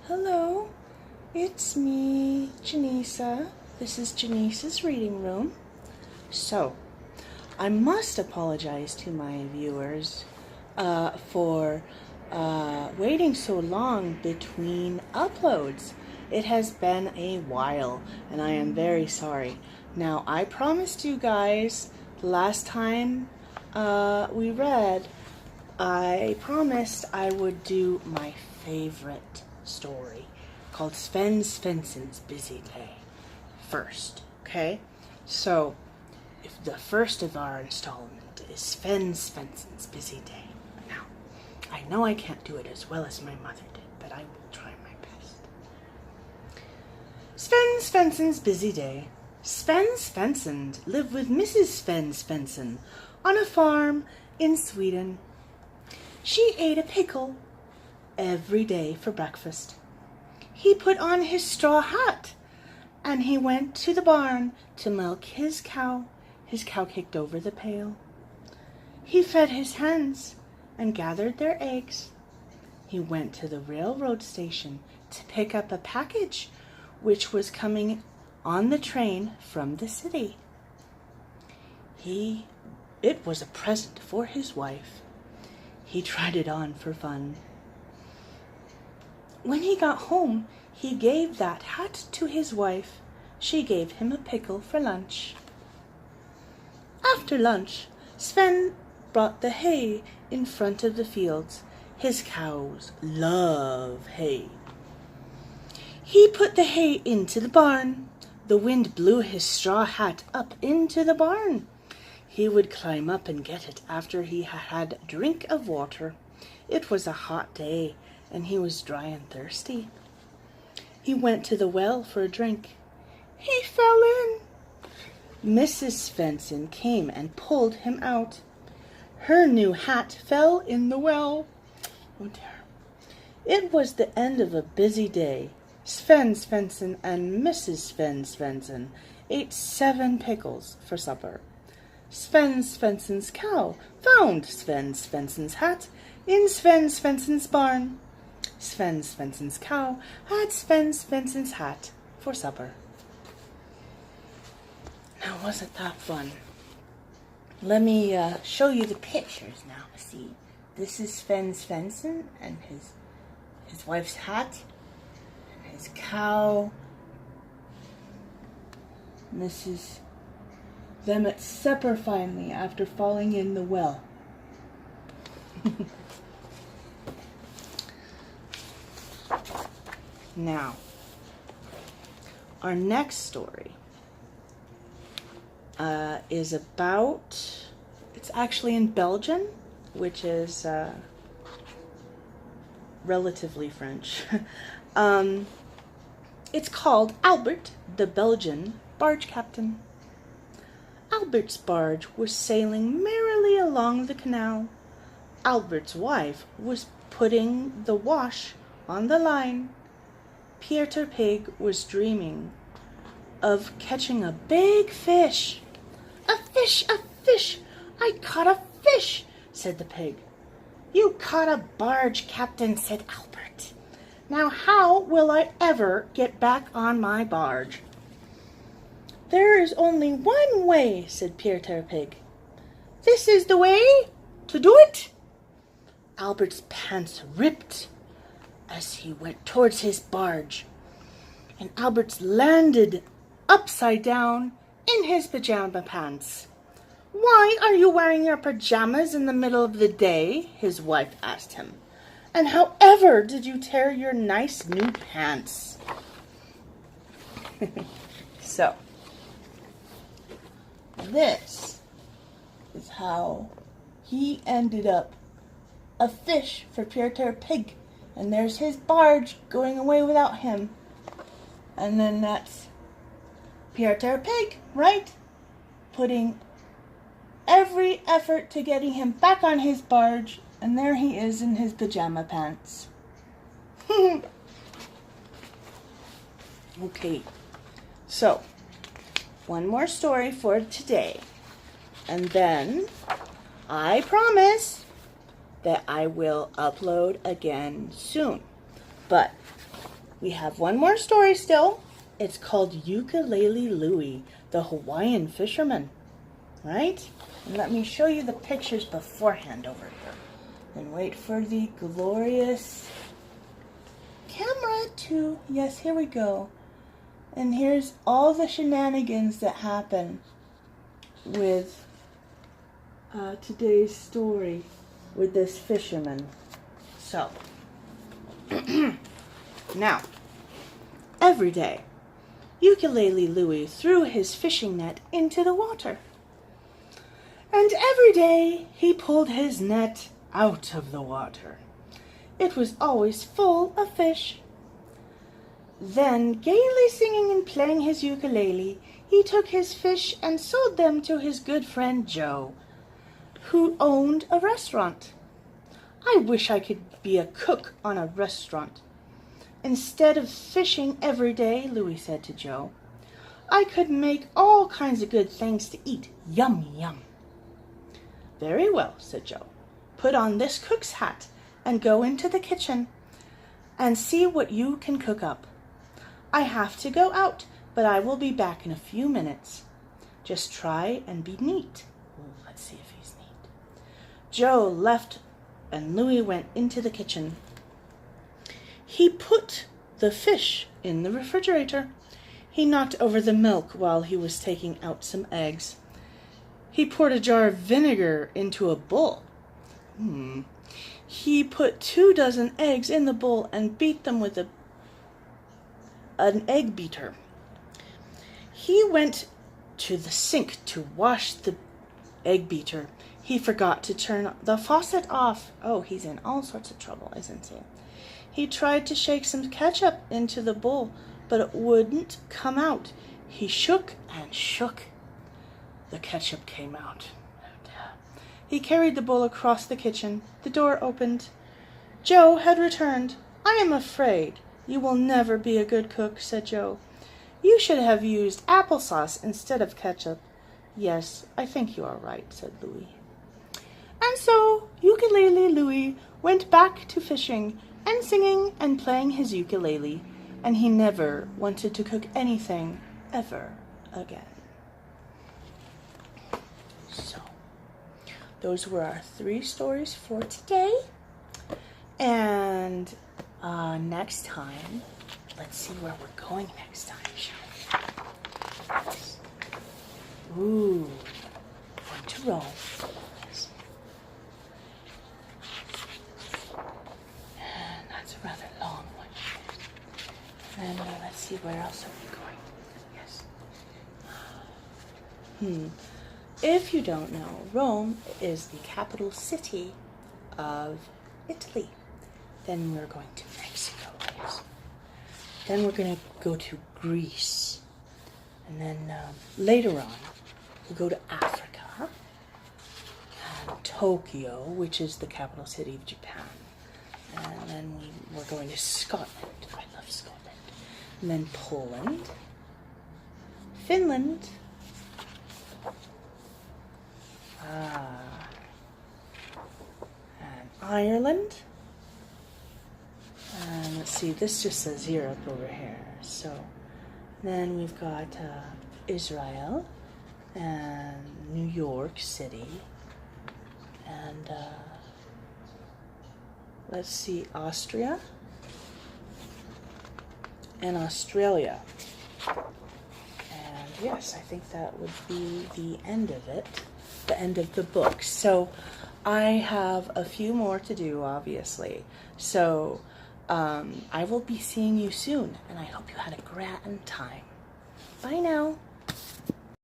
Hello, it's me, Jennessa. This is Jennessa's reading room. So, I must apologize to my viewers for waiting so long between uploads. It has been a while, and I am very sorry. Now, I promised you guys last time we read, I promised I would do my favorite story called Sven Svensson's Busy Day first, okay? So, if the first of our installment is Sven Svensson's Busy Day. Now, I know I can't do it as well as my mother did, but I will try my best. Sven Svensson's Busy Day. Sven Svensson lived with Mrs. Sven Svensson on a farm in Sweden. She ate a pickle every day for breakfast. He put on his straw hat and he went to the barn to milk his cow. His cow kicked over the pail. He fed his hens and gathered their eggs. He went to the railroad station to pick up a package which was coming on the train from the city. It was a present for his wife. He tried it on for fun. When he got home, he gave that hat to his wife. She gave him a pickle for lunch. After lunch, Sven brought the hay in front of the fields. His cows love hay. He put the hay into the barn. The wind blew his straw hat up into the barn. He would climb up and get it after he had a drink of water. It was a hot day, and he was dry and thirsty. He went to the well for a drink. He fell in. Mrs. Svensson came and pulled him out. Her new hat fell in the well. Oh dear. It was the end of a busy day. Sven Svensson and Mrs. Sven Svensson ate 7 pickles for supper. Sven Svensson's cow found Sven Svensson's hat in Sven Svensson's barn. Sven Svensson's cow had Sven Svensson's hat for supper. Now, wasn't that fun? Let me show you the pictures now. See, this is Sven Svensson and his wife's hat and his cow. And this is them at supper finally after falling in the well. Now, our next story is about, it's actually in Belgian, which is relatively French. It's called Albert, the Belgian Barge Captain. Albert's barge was sailing merrily along the canal. Albert's wife was putting the wash on the line. Pieter Pig was dreaming of catching a big fish. A fish, a fish! I caught a fish, said the pig. You caught a barge, Captain, said Albert. Now how will I ever get back on my barge? There is only one way, said Pieter Pig. This is the way to do it? Albert's pants ripped as he went towards his barge, and Albert's landed upside down in his pajama pants. Why are you wearing your pajamas in the middle of the day? His wife asked him. And however did you tear your nice new pants? So, this is how he ended up a fish for Pieter Pig. And there's his barge going away without him. And then that's Pieter Pig, right? Putting every effort to getting him back on his barge. And there he is in his pajama pants. Okay, so one more story for today. And then I promise that I will upload again soon. But we have one more story still. It's called Ukulele Louie, the Hawaiian Fisherman. Right? And let me show you the pictures beforehand over here. And wait for the glorious camera to... Yes, here we go. And here's all the shenanigans that happen with today's story with this fisherman. So, now, every day, Ukulele Louie threw his fishing net into the water. And every day he pulled his net out of the water. It was always full of fish. Then, gaily singing and playing his ukulele, he took his fish and sold them to his good friend Joe, who owned a restaurant. I wish I could be a cook on a restaurant. Instead of fishing every day, Louie said to Joe, I could make all kinds of good things to eat. Yum, yum. Very well, said Joe. Put on this cook's hat and go into the kitchen and see what you can cook up. I have to go out, but I will be back in a few minutes. Just try and be neat. Let's see if he's neat. Joe left and Louie went into the kitchen. He put the fish in the refrigerator. He knocked over the milk while he was taking out some eggs. He poured a jar of vinegar into a bowl. He put 24 eggs in the bowl and beat them with an egg beater. He went to the sink to wash the egg beater. He forgot to turn the faucet off. Oh, he's in all sorts of trouble, isn't he? He tried to shake some ketchup into the bowl, but it wouldn't come out. He shook and shook. The ketchup came out. He carried the bowl across the kitchen. The door opened. Joe had returned. I am afraid you will never be a good cook, said Joe. You should have used applesauce instead of ketchup. Yes, I think you are right, said Louie. And so Ukulele Louie went back to fishing and singing and playing his ukulele, and he never wanted to cook anything ever again. So, those were our 3 stories for today. And next time, let's see where we're going next time, shall we? Yes. Ooh, going to Rome. Yes. And that's a rather long one. And let's see, where else are we going? Yes. If you don't know, Rome is the capital city of Italy. Then we're going to Mexico. Yes. Then we're going to go to Greece. And then later on, we'll go to Africa. And Tokyo, which is the capital city of Japan. And then we're going to Scotland. I love Scotland. And then Poland. Finland. And Ireland. And let's see, this just says Europe over here. So then we've got Israel and New York City. And let's see, Austria and Australia. And yes, I think that would be the end of it. The end of the book. So I have a few more to do, obviously. So I will be seeing you soon, and I hope you had a grand time. Bye now.